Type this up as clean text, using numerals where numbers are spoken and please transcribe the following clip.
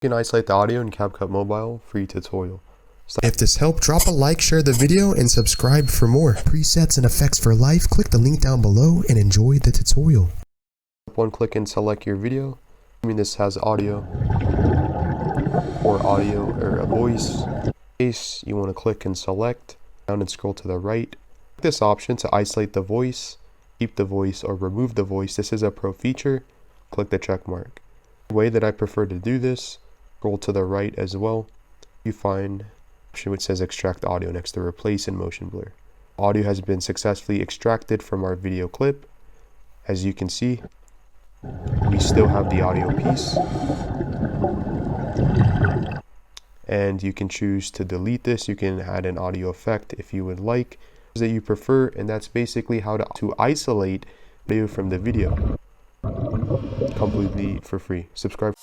You can isolate the audio in Capcut Mobile free tutorial. If this helped, drop a like, share the video, and subscribe for more. Presets and effects for life, click the link down below and enjoy the tutorial. One click and select your video. This has audio or a voice. You want to click and select down and scroll to the right. Click this option to isolate the voice, keep the voice, or remove the voice. This is a pro feature. Click the check mark. The way that I prefer to do this, scroll to the right as well. You find option which says extract audio next to replace and motion blur. Audio has been successfully extracted from our video clip. As you can see, we still have the audio piece, and you can choose to delete this. You can add an audio effect if you would like that you prefer, and that's basically how to isolate audio from the video completely for free. Subscribe.